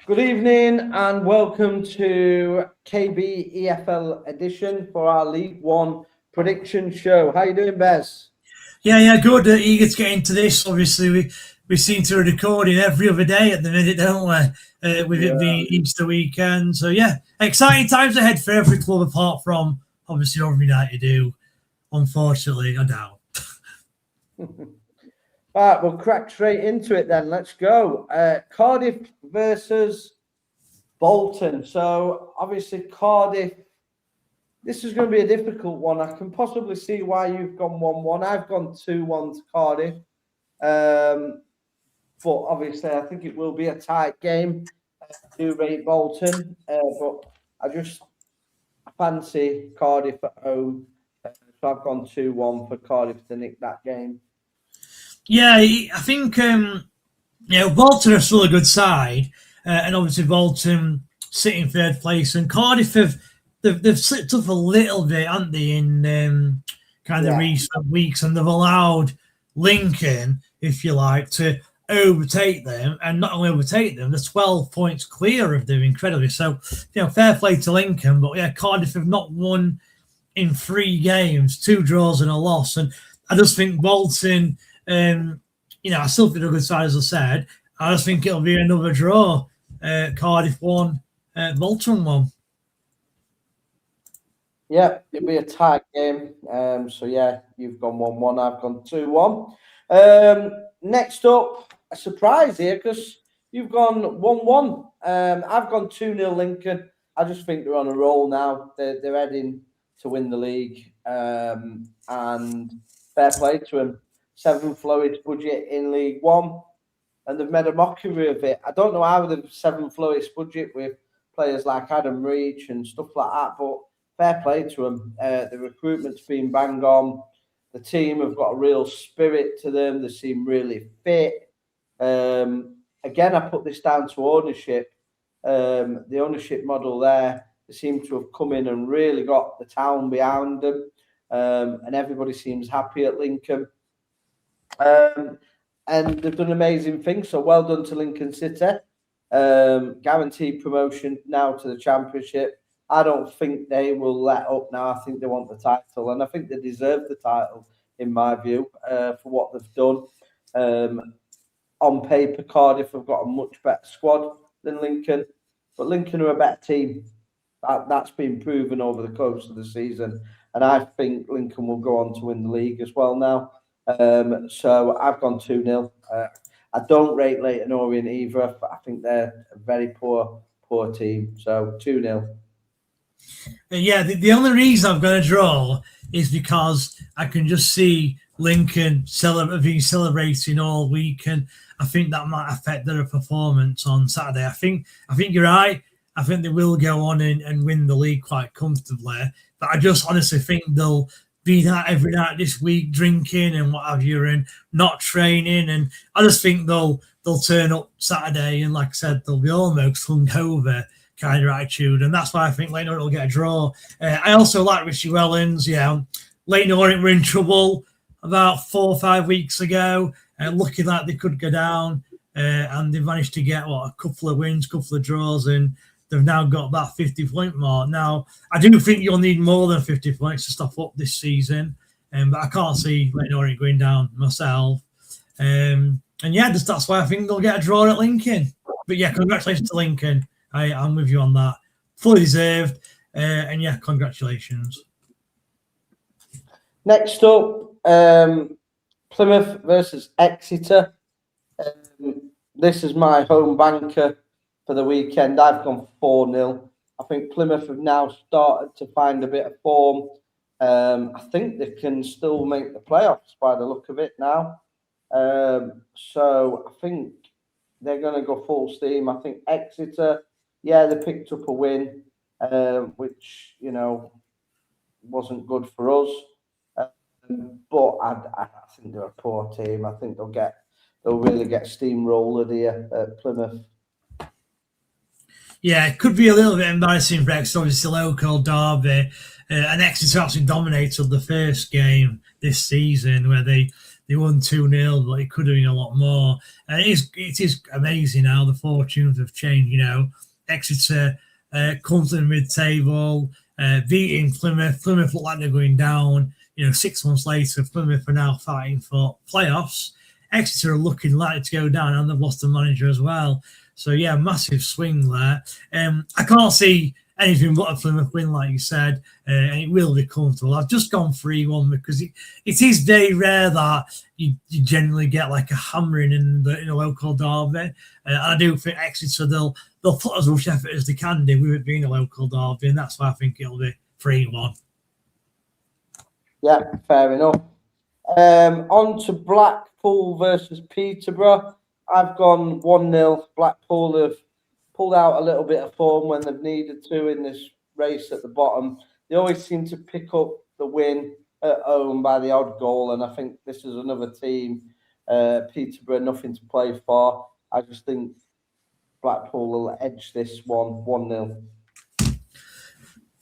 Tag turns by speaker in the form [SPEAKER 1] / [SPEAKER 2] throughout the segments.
[SPEAKER 1] Good evening and welcome to KB EFL edition for our League One prediction show. How you doing, Bez?
[SPEAKER 2] Yeah, good. Eager to get into this. Obviously, we seem to be recording every other day at the minute, don't we? With it being Easter weekend. So, yeah, exciting times ahead for every club apart from, obviously, Rotherham United do. Unfortunately, I doubt.
[SPEAKER 1] All right, we'll crack straight into it then. Let's go. Cardiff versus Bolton. So, obviously, Cardiff, this is going to be a difficult one. I can possibly see why you've gone 1-1. I've gone 2-1 to Cardiff. But obviously, I think it will be a tight game. I do rate Bolton, but I just fancy Cardiff at home. So I've gone 2-1 for Cardiff to nick that game.
[SPEAKER 2] Yeah, I think Bolton are still a good side, and obviously Bolton sitting third place, and Cardiff they've slipped up a little bit, haven't they, in kind of recent weeks, and they've allowed Lincoln, if you like, to overtake them, and not only overtake them, they're 12 points clear of them, incredibly. So, fair play to Lincoln, but yeah, Cardiff have not won in 3 games, 2 draws and a loss, and I just think Bolton. I still think they're a good side, as I said. I just think it'll be another draw. Cardiff 1, Bolton 1.
[SPEAKER 1] Yeah, it'll be a tight game. So, yeah, you've gone 1-1, I've gone 2-1. Next up, a surprise here because you've gone 1-1. I've gone 2-0 Lincoln. I just think they're on a roll now. They're heading to win the league. And fair play to them. 7th lowest budget in League One, and they've made a mockery of it. I don't know how the 7th lowest budget with players like Adam Reach and stuff like that, but fair play to them. The recruitment's been bang on. The team have got a real spirit to them. They seem really fit. Again, I put this down to ownership. The ownership model there, they seem to have come in and really got the town behind them, and everybody seems happy at Lincoln. And they've done amazing things. So well done to Lincoln City. Guaranteed promotion now to the Championship. I don't think they will let up now. I think they want the title, and I think they deserve the title, in my view, for what they've done. On paper, Cardiff have got a much better squad than Lincoln, but Lincoln are a better team. That's been proven over the course of the season, and I think Lincoln will go on to win the league as well now. So I've gone 2-0. I don't rate Leyton Orient either. I think they're a very poor team. So 2-0.
[SPEAKER 2] Yeah, the only reason I'm going to draw is because I can just see Lincoln celebrating all week, and I think that might affect their performance on Saturday. I think you're right. I think they will go on and win the league quite comfortably, but I just honestly think they'll be that every night this week, drinking and what have you, and not training. And I just think they'll turn up Saturday, and like I said, they'll be almost hungover kind of attitude. And that's why I think Leyton Orient will get a draw. I also like Richie Wellens. Yeah, Leyton Orient were in trouble about 4 or 5 weeks ago, looking like they could go down, and they managed to get a couple of wins, couple of draws, and they've now got that 50-point mark. Now, I do think you'll need more than 50 points to stop up this season, but I can't see Leyton Orient going down myself. And yeah, that's why I think they'll get a draw at Lincoln. But yeah, congratulations to Lincoln. I'm with you on that. Fully deserved. And yeah, congratulations.
[SPEAKER 1] Next up, Plymouth versus Exeter. This is my home banker for the weekend. I've gone 4-0. I think Plymouth have now started to find a bit of form. I think they can still make the playoffs by the look of it now. So I think they're going to go full steam. I think Exeter, they picked up a win, which, wasn't good for us. But I think they're a poor team. I think they'll really get steamrolled here at Plymouth.
[SPEAKER 2] Yeah, it could be a little bit embarrassing for Exeter, obviously local derby. And Exeter actually dominated the first game this season, where they they won 2-0, but it could have been a lot more. And it is amazing how the fortunes have changed. You know, Exeter comes to the mid-table, beating Plymouth. Plymouth look like they're going down. You know, 6 months later, Plymouth are now fighting for playoffs. Exeter are looking likely to go down, and they've lost the manager as well. So, yeah, massive swing there. I can't see anything but a Plymouth win, like you said, and it will be comfortable. I've just gone 3-1 because it is very rare that you generally get like a hammering in a local derby. I do think Exeter, they'll put as much effort as they can do with it being a local derby, and that's why I think it'll be 3-1.
[SPEAKER 1] Yeah, fair enough. On to Blackpool versus Peterborough. I've gone 1-0. Blackpool have pulled out a little bit of form when they've needed to in this race at the bottom. They always seem to pick up the win at home by the odd goal, and I think this is another team, Peterborough, nothing to play for. I just think Blackpool will edge this one 1-0.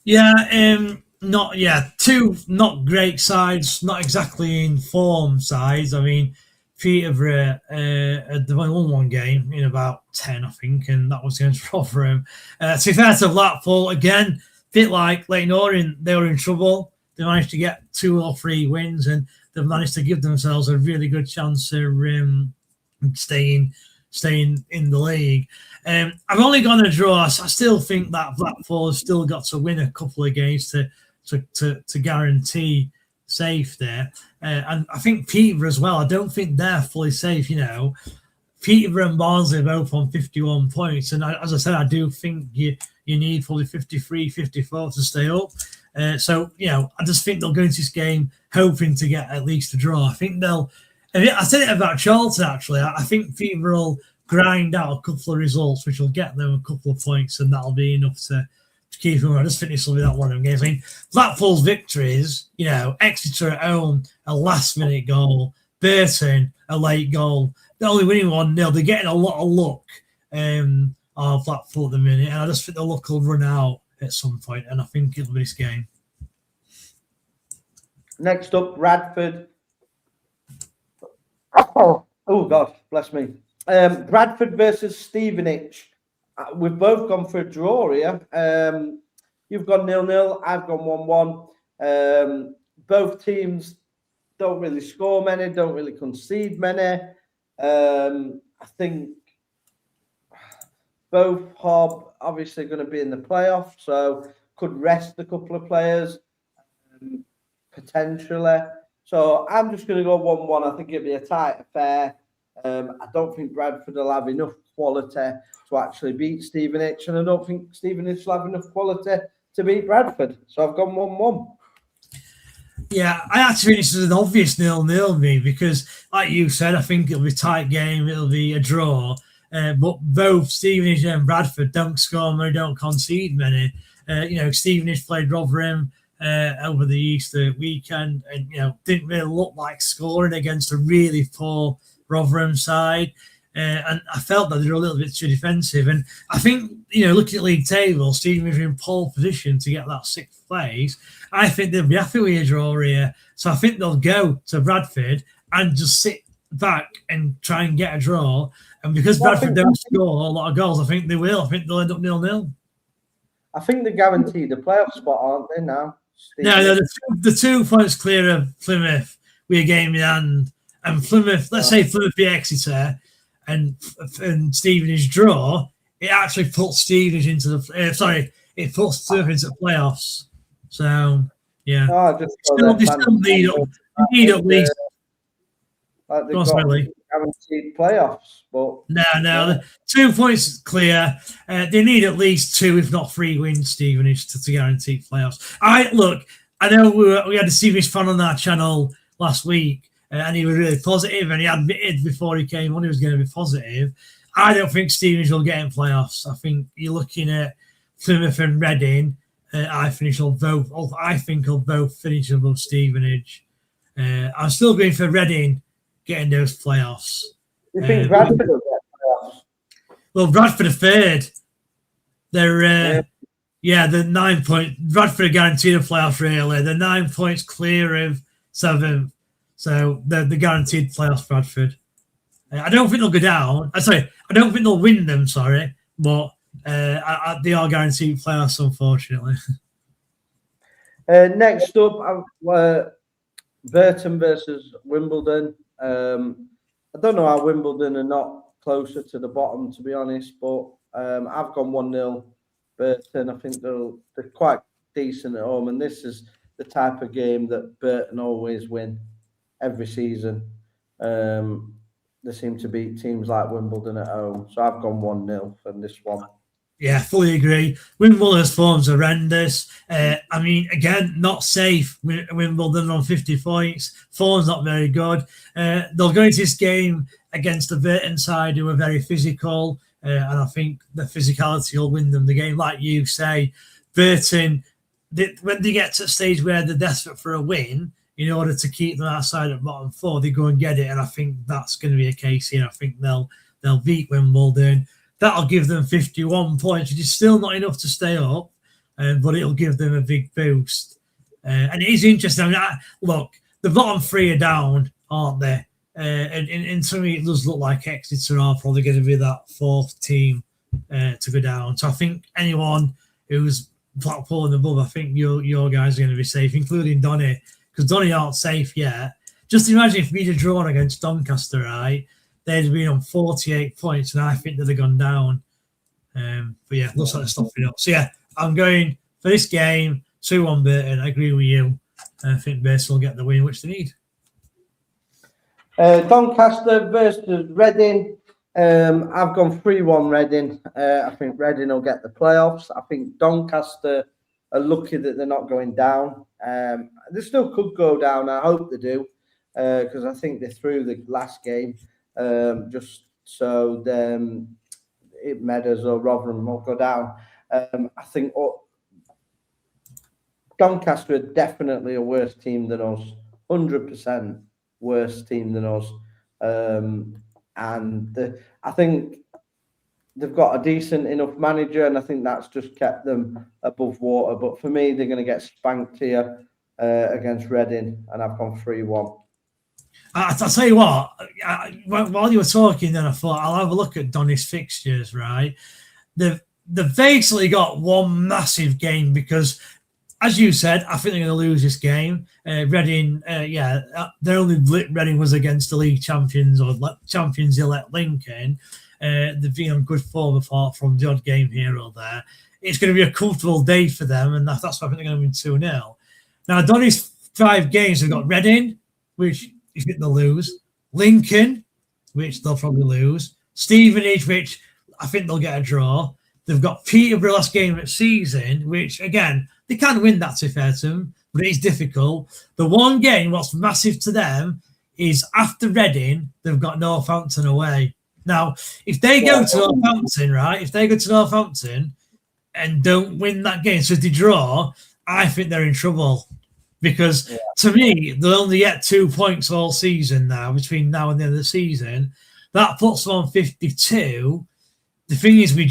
[SPEAKER 2] Yeah, two not great sides, not exactly in form sides. I mean, Peterborough, they've only won one game in about 10, I think, and that was against Rotherham. To be fair to Blackpool, again, a bit like Leyton Orient, they were in trouble. They managed to get 2 or 3 wins, and they've managed to give themselves a really good chance of staying in the league. I've only gone a draw. I still think that Blackpool has still got to win a couple of games to guarantee safe there. And I think Peterborough as well, I don't think they're fully safe, you know. Peterborough and Barnsley are both on 51 points. And as I said, I do think you need probably 53, 54 to stay up. So, you know, I just think they'll go into this game hoping to get at least a draw. I think I said it about Charlton, actually. I think Peterborough will grind out a couple of results, which will get them a couple of points, and that'll be enough to keep them. I just think this will be that one of them games. I mean, Blackpool's victories, you know, Exeter at home, a last-minute goal, Burton, a late goal. They're only winning 1-0. They're getting a lot of luck of Blackpool at the minute, and I just think the luck will run out at some point, and I think it'll be this game.
[SPEAKER 1] Next up, Bradford. Oh God, bless me. Bradford versus Stevenage. We've both gone for a draw here. You've gone 0-0. I've gone 1-1. Both teams don't really score many, don't really concede many. I think both are obviously going to be in the playoffs, so could rest a couple of players potentially. So I'm just going to go 1-1. I think it'll be a tight affair. I don't think Bradford will have enough quality to actually beat Stevenage, and I don't think Stevenage will have enough quality to beat Bradford. So I've gone 1-1.
[SPEAKER 2] Yeah, I actually think this is an obvious 0-0 me because, like you said, I think it'll be a tight game. It'll be a draw. But both Stevenage and Bradford don't score many, don't concede many. You know, Stevenage played Rotherham over the Easter weekend and, you know, didn't really look like scoring against a really poor Rotherham side. And I felt that they were a little bit too defensive. And I think, you know, looking at league table, Stevenage are in pole position to get that 6th place. I think they'll be happy with a draw here. So I think they'll go to Bradford and just sit back and try and get a draw. And because Bradford don't score a lot of goals, I think they will. I think they'll end up 0-0.
[SPEAKER 1] I think they're guaranteed a playoff spot, aren't they now?
[SPEAKER 2] No, the 2 points clear of Plymouth with a game in hand. And Plymouth, let's say Plymouth beat Exeter and Stevenage draw, it actually puts Stevenage into the it puts Plymouth into the playoffs. So yeah, they still need at least.
[SPEAKER 1] Like they've got guaranteed playoffs, but
[SPEAKER 2] no, the 2 points clear. They need at least 2, if not 3 wins, Stevenage to guarantee playoffs. I know we had a Stevenage fan on our channel last week. And he was really positive, and he admitted before he came on he was going to be positive. I don't think Stevenage will get in playoffs. I think you're looking at Plymouth and Reading. I think they'll both finish above Stevenage. I'm still going for Reading getting those playoffs.
[SPEAKER 1] You think Bradford will get playoffs?
[SPEAKER 2] Well, Bradford are third. They're 9 points. Bradford are guaranteed a playoff. Really, they're 9 points clear of 7th. So they're guaranteed playoffs, Bradford. I don't think they'll go down. I don't think they'll win them, but they are guaranteed playoffs, unfortunately.
[SPEAKER 1] Next up, Burton versus Wimbledon. I don't know how Wimbledon are not closer to the bottom, to be honest, but I've gone 1-0 Burton. I think they're quite decent at home, and this is the type of game that Burton always win every season. They seem to beat teams like Wimbledon at home, so I've gone 1-0 for this one.
[SPEAKER 2] Yeah, fully agree. Wimbledon's form's horrendous. I mean, again, not safe. Wimbledon on 50 points. Form's not very good. They'll go into this game against the Burton side, who are very physical, and I think the physicality will win them the game. Like you say, Burton, when they get to a stage where they're desperate for a win, in order to keep them outside at bottom four, they go and get it, and I think that's going to be a case here. I think they'll beat Wimbledon. That'll give them 51 points, which is still not enough to stay up, but it'll give them a big boost. And it is interesting. I mean, look, the bottom three are down, aren't they? And to me, it does look like Exeter are probably going to be that fourth team to go down. So I think anyone who's Blackpool and above, I think your guys are going to be safe, including Donny, because Donny aren't safe yet. Just imagine if we'd have drawn against Doncaster, right? They'd have been on 48 points, and I think they'd have gone down. But yeah, looks like they're stopping up. So yeah, I'm going for this game, 2-1 Burton. I agree with you. I think Burton will get the win, which they need.
[SPEAKER 1] Doncaster versus Reading. I've gone 3-1 Reading. I think Reading will get the playoffs. I think Doncaster are lucky that they're not going down. They still could go down. I hope they do, because I think they threw the last game. Just so it Meadows or Rotherham will go down. I think Doncaster are definitely a worse team than us, 100% worse team than us. And I think they've got a decent enough manager, and I think that's just kept them above water. But for me, they're going to get spanked here against Reading, and I've gone 3-1.
[SPEAKER 2] I'll tell you what, while you were talking, then I thought I'll have a look at Donny's fixtures, right? They've basically got one massive game because, as you said, I think they're going to lose this game. Reading, their only Reading was against the league champions or champions-elect Lincoln. They've been on good form apart from the odd game here or there. It's going to be a comfortable day for them, and that's why I think they're going to win 2-0. Now, Donny's 5 games, they've got Reading, which you think they'll lose. Lincoln, which they'll probably lose. Stevenage, which I think they'll get a draw. They've got Peterborough last game of the season, which, again, they can win that, to be fair to them, but it is difficult. The one game, what's massive to them, is after Reading, they've got Northampton away. Now, if they go to Northampton, right, if they go to Northampton and don't win that game, so if they draw, I think they're in trouble. Because to me, they'll only get 2 points all season now, between now and the end of the season. That puts them on 52. The thing is, we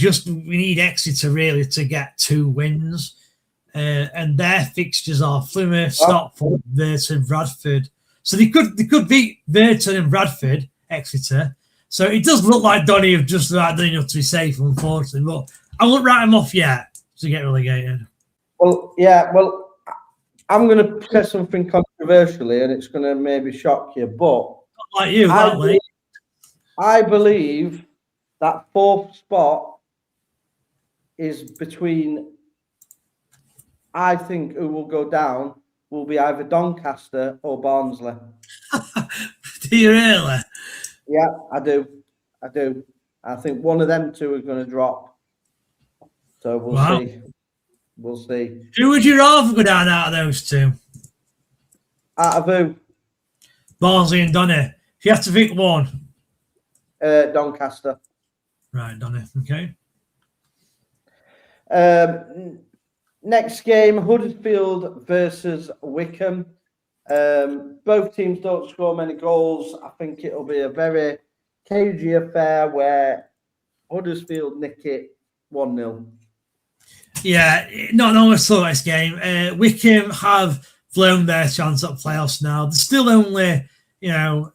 [SPEAKER 2] need Exeter really to get 2 wins. And their fixtures are Plymouth, Stockport, Burton, Bradford. So they could beat Burton and Bradford, Exeter. So it does look like Donny have just about done enough to be safe, unfortunately. But I won't write them off yet to get relegated.
[SPEAKER 1] Well, I'm going to say something controversially, and it's going to maybe shock you, but
[SPEAKER 2] not like you,
[SPEAKER 1] I believe that 4th spot is between. I think who will go down will be either Doncaster or Barnsley.
[SPEAKER 2] Do you really?
[SPEAKER 1] Yeah, I do. I think one of them two are going to drop. So we'll see. We'll see.
[SPEAKER 2] Who would you rather go down out of those two?
[SPEAKER 1] Out of who?
[SPEAKER 2] Barnsley and Donny. If you have to pick one.
[SPEAKER 1] Doncaster.
[SPEAKER 2] Right, Donny. Okay.
[SPEAKER 1] Next game, Huddersfield versus Wycombe. Both teams don't score many goals. I think it'll be a very cagey affair where Huddersfield nick it 1-0.
[SPEAKER 2] Yeah, no, I saw this game. Wycombe have blown their chance at playoffs now. They're still only 4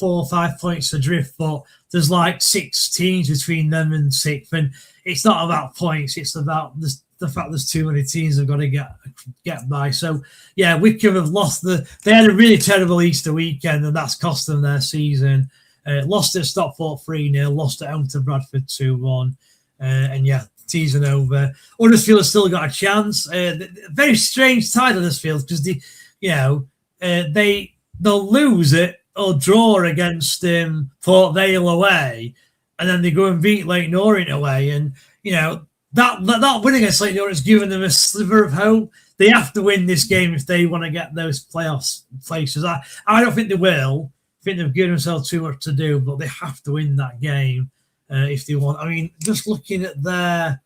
[SPEAKER 2] or 5 points adrift, but there's like 6 teams between them and 6th, and it's not about points, it's about the fact there's too many teams have got to get by. So yeah, Wycombe have lost they had a really terrible Easter weekend, and that's cost them their season. Lost at Stockport 3-0, lost at home to Bradford 2-1, and yeah, season over. Huddersfield has still got a chance. Very strange tie to Huddersfield, because they'll lose it or draw against Port Vale away, and then they go and beat Leyton Orient away, and that win against Leyton Orient has given them a sliver of hope. They have to win this game if they want to get those playoffs places. I don't think they will. I think they've given themselves too much to do, but they have to win that game if they want. I mean, just looking at their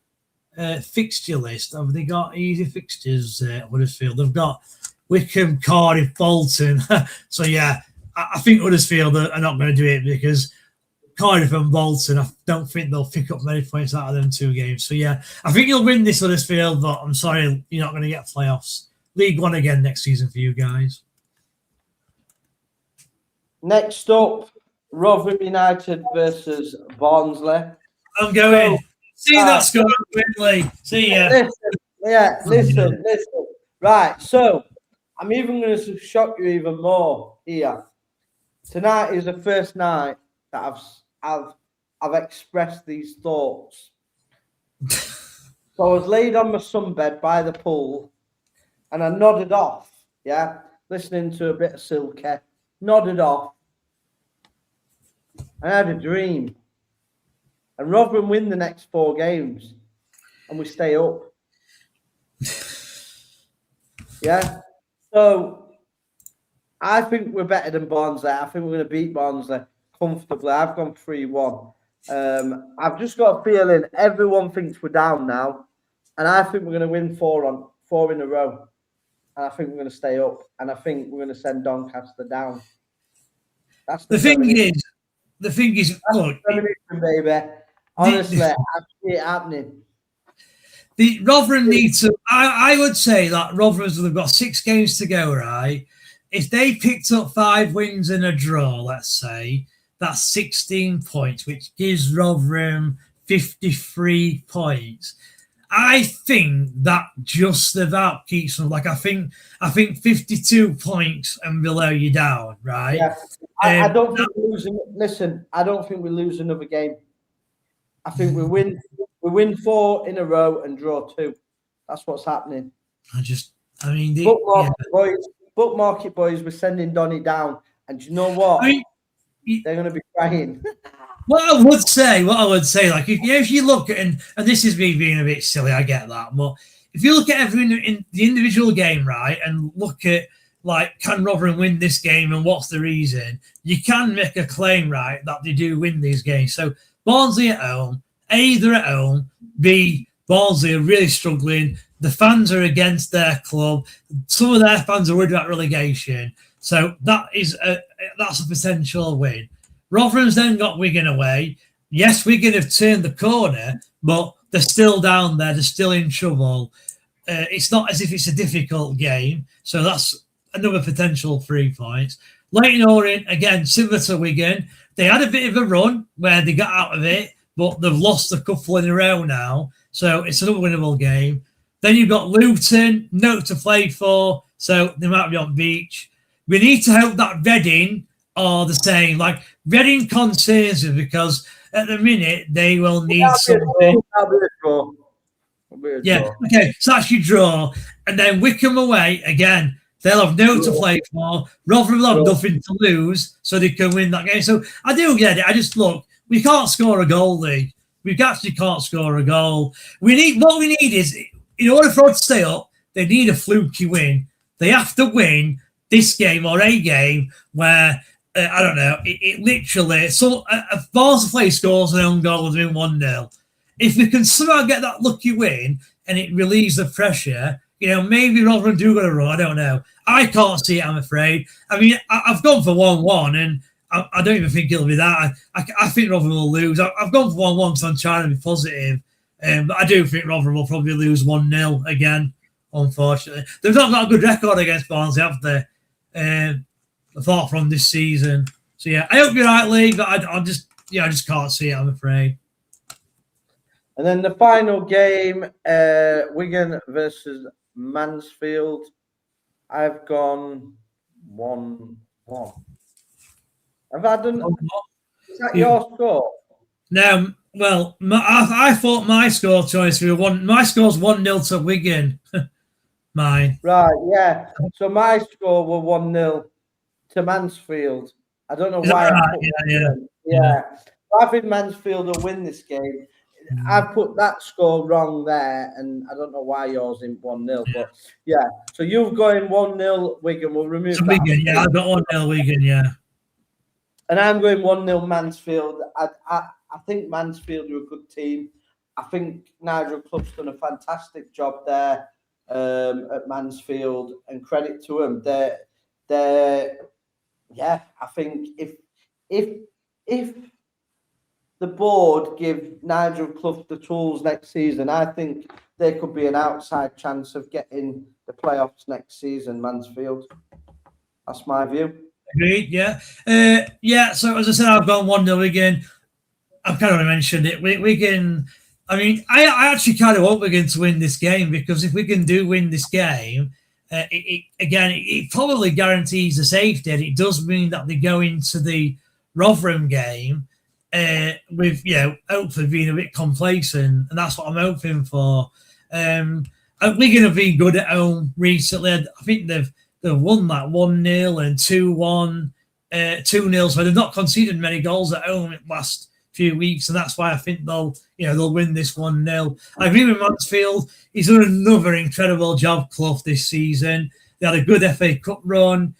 [SPEAKER 2] fixture list, have they got easy fixtures, Huddersfield? They've got Wycombe, Cardiff, Bolton. So yeah, I think Huddersfield are not going to do it, because Cardiff and Bolton, I don't think they'll pick up many points out of them 2 games. So yeah, I think you'll win this Huddersfield, but I'm sorry, you're not going to get playoffs. League One again next season for you guys.
[SPEAKER 1] Next up, Rotherham United versus Barnsley.
[SPEAKER 2] I'm going. See that score quickly. See ya.
[SPEAKER 1] Listen. Right, so I'm even going to shock you even more here. Tonight is the first night that I've expressed these thoughts. So I was laid on my sunbed by the pool, and I nodded off, listening to a bit of Silky, nodded off. I had a dream. And Rotherham win the next 4 games, and we stay up. Yeah. So I think we're better than Barnsley. I think we're going to beat Barnsley comfortably. I've gone 3-1. I've just got a feeling everyone thinks we're down now, and I think we're going to win 4 in a row. And I think we're going to stay up, and I think we're going to send Doncaster down. That's
[SPEAKER 2] the thing is. The thing is, look,
[SPEAKER 1] baby. Honestly, I see it happening.
[SPEAKER 2] The Rotherham need to. I would say that Rotherham have got 6 games to go, right? If they picked up 5 wins and a draw, let's say, that's 16 points, which gives Rotherham 53 points. I think that just about keeps them. Like I think 52 points and below you down, right?
[SPEAKER 1] Yeah. I don't think we're losing. Listen, I don't think we lose another game. I think we win. We win 4 in a row and draw 2. That's what's happening. Bookmark it, boys. We're sending Donny down, and you know what? They're going to be crying.
[SPEAKER 2] What I would say, like if you look at, and this is me being a bit silly, I get that, but if you look at every in the individual game, right, and look at like, can Rotherham win this game and what's the reason? You can make a claim, right, that they do win these games. So Barnsley at home, A, they're at home, B, Barnsley are really struggling. The fans are against their club. Some of their fans are worried about relegation. So that's a potential win. Rotherham's then got Wigan away. Yes, Wigan have turned the corner, but they're still down there. They're still in trouble. It's not as if it's a difficult game. So that's another potential 3 points. Leyton Orient, again, similar to Wigan. They had a bit of a run where they got out of it, but they've lost a couple in a row now. So it's another winnable game. Then you've got Luton, note to play for, so they might be on beach. We need to hope that Reading are the same. Like, Reading concerns me because at the minute they will need something. Yeah, okay, so that's your draw. And then Wycombe away, again, they'll have no to play for. Rotherham will have nothing to lose, so they can win that game. So I do get it. I just look, we can't score a goal, Lee. We actually can't score a goal. What we need is, in order for us to stay up, they need a fluky win. They have to win this game or a game where, I don't know, it literally, so a Barnsley player scores an own goal within 1-0. If we can somehow get that lucky win and it relieves the pressure, maybe Rotherham do go to run. I don't know. I can't see it, I'm afraid. I mean, I've gone for 1-1, and I don't even think it'll be that. I think Rotherham will lose. I've gone for 1-1 because I'm trying to be positive. But I do think Rotherham will probably lose 1-0 again, unfortunately. They've not got a good record against Barnsley, have they? apart from this season. So yeah, I hope you're right, Lee, but I just can't see it, I'm afraid.
[SPEAKER 1] And then the final game, Wigan versus Mansfield. I've gone 1-1. Have I done? Is that your score?
[SPEAKER 2] No, well, I thought my score choice was my score's 1-0 to Wigan. Mine.
[SPEAKER 1] Right, yeah. So my score were 1-0 to Mansfield. I don't know why I put yeah. I think Mansfield will win this game. I put that score wrong there, and I don't know why yours isn't 1-0. But yeah, so you're going 1-0 Wigan. We'll remove that.
[SPEAKER 2] Wigan, yeah, I've got 1-0 Wigan, yeah.
[SPEAKER 1] And I'm going 1-0 Mansfield. I think Mansfield are a good team. I think Nigel Clough's done a fantastic job there at Mansfield, and credit to them. Yeah, I think if the board give Nigel Clough the tools next season, I think there could be an outside chance of getting the playoffs next season, Mansfield. That's my view.
[SPEAKER 2] Agreed, yeah. Yeah, so as I said, I've gone 1-0 Wigan. I've kind of mentioned it. Wigan, I mean, I actually kind of want Wigan to win this game, because if Wigan do win this game, it probably guarantees the safety, and it does mean that they go into the Rotherham game with, hopefully being a bit complacent, and that's what I'm hoping for. Wigan have been good at home recently. I think they've won that 1-0 and 2-1, 2-0, so they've not conceded many goals at home in the last few weeks, and that's why I think they'll win this 1-0. I agree with Mansfield. He's done another incredible job, Clough, this season. They had a good FA Cup run.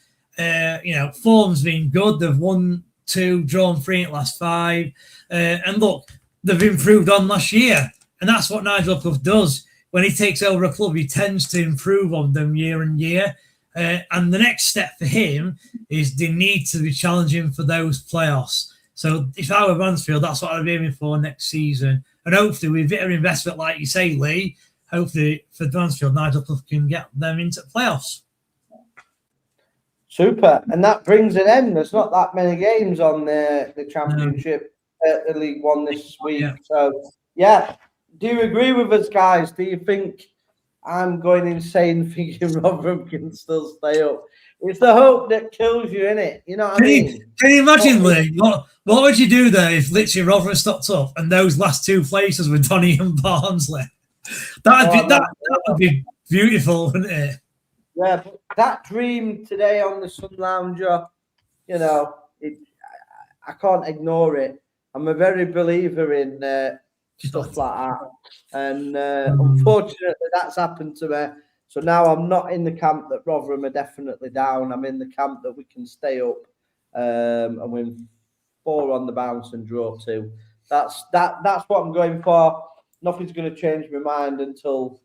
[SPEAKER 2] Form's been good. They've won 2, drawn 3 in the last 5. And look, they've improved on last year. And that's what Nigel Clough does. When he takes over a club, he tends to improve on them year and year. And the next step for him is they need to be challenging for those playoffs. So if I were Mansfield, that's what I'd be aiming for next season. And hopefully with a bit of investment, like you say, Lee, hopefully for Mansfield, Nigel Clough can get them into playoffs.
[SPEAKER 1] Super. And that brings an end. There's not that many games on the Championship, the League One this week. Yeah. So, yeah. Do you agree with us, guys? Do you think I'm going insane thinking Rotherham can still stay up? It's the hope that kills you, innit? You know what I mean?
[SPEAKER 2] Can you imagine, Lee? What would you do there if literally Rotherham stopped up and those last 2 places were Donny and Barnsley? That would be beautiful, wouldn't it?
[SPEAKER 1] Yeah, but that dream today on the Sun Lounger, I can't ignore it. I'm a very believer in stuff like that. And unfortunately, that's happened to me. So now I'm not in the camp that Rotherham are definitely down. I'm in the camp that we can stay up and win 4 on the bounce and draw 2. That's what I'm going for. Nothing's going to change my mind until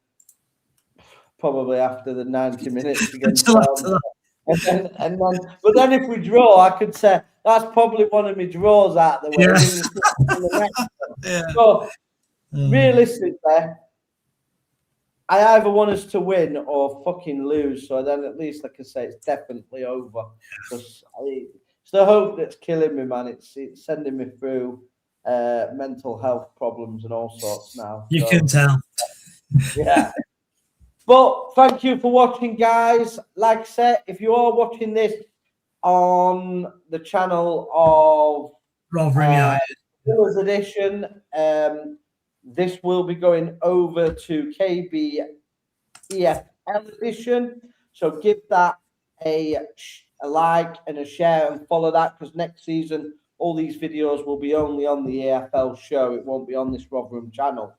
[SPEAKER 1] probably after the 90 minutes against but then if we draw, I could say that's probably one of my draws out the way. Yeah. So realistically, I either want us to win or fucking lose. So then at least I can say it's definitely over. Because it's the hope that's killing me, man. It's sending me through mental health problems and all sorts now.
[SPEAKER 2] You can tell.
[SPEAKER 1] Yeah. But thank you for watching, guys. Like I said, if you are watching this on the channel of
[SPEAKER 2] Rotherham
[SPEAKER 1] Villas Edition, this will be going over to KB EFL Edition. So give that a like and a share and follow that, because next season all these videos will be only on the EFL show. It won't be on this Rotherham channel.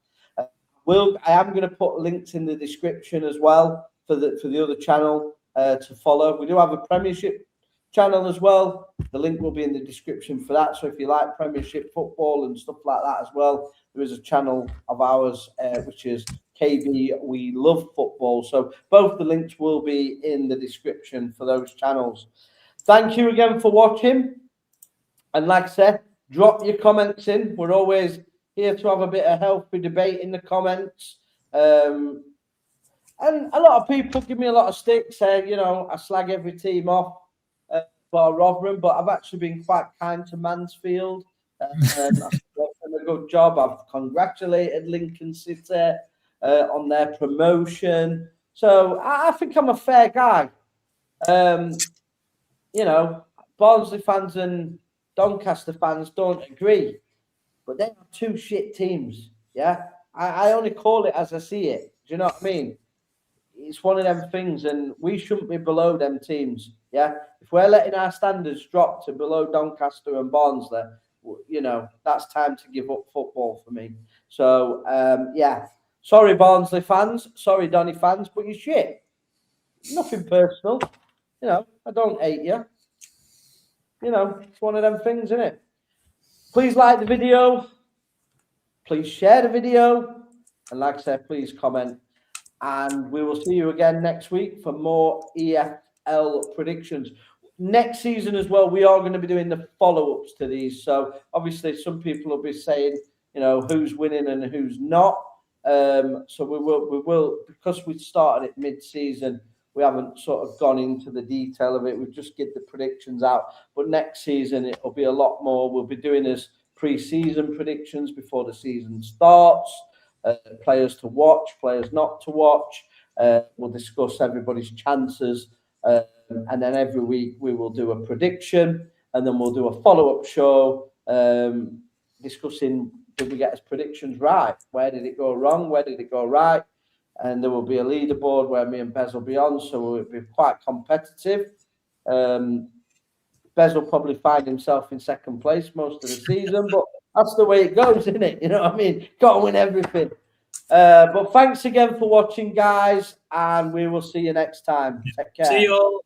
[SPEAKER 1] I am going to put links in the description as well for the other channel to follow. We do have a Premiership channel as well. The link will be in the description for that. So if you like Premiership football and stuff like that as well, there is a channel of ours which is KB We Love Football. So both the links will be in the description for those channels. Thank you again for watching. And like I said, drop your comments in. We're always here to have a bit of healthy debate in the comments. And a lot of people give me a lot of stick, saying, I slag every team off. for Rotherham, but I've actually been quite kind to Mansfield. I've done a good job. I've congratulated Lincoln City on their promotion. So I think I'm a fair guy. You know, Barnsley fans and Doncaster fans don't agree, but they are two shit teams. Yeah, I only call it as I see it. Do you know what I mean? It's one of them things, and we shouldn't be below them teams. Yeah, if we're letting our standards drop to below Doncaster and Barnsley, you know, that's time to give up football for me. So yeah, sorry Barnsley fans, sorry Donny fans, but you're shit. Nothing personal. You know, I don't hate you. You know, it's one of them things, isn't it? Please like the video. Please share the video. And like I said, please comment. And we will see you again next week for more EFL predictions. Next season as well, we are going to be doing the follow-ups to these. So obviously some people will be saying, you know, who's winning and who's not. So we will, because we started it mid-season, we haven't sort of gone into the detail of it. We've just get the predictions out. But next season, it'll be a lot more. We'll be doing as pre-season predictions before the season starts. Players to watch, players not to watch. We'll discuss everybody's chances. And then every week we will do a prediction. And then we'll do a follow-up show discussing, did we get his predictions right? Where did it go wrong? Where did it go right? And there will be a leaderboard where me and Bez will be on, so we'll be quite competitive. Bez will probably find himself in second place most of the season, but that's the way it goes, isn't it? You know what I mean? Got to win everything. But thanks again for watching, guys, and we will see you next time. Take care.
[SPEAKER 2] See you all.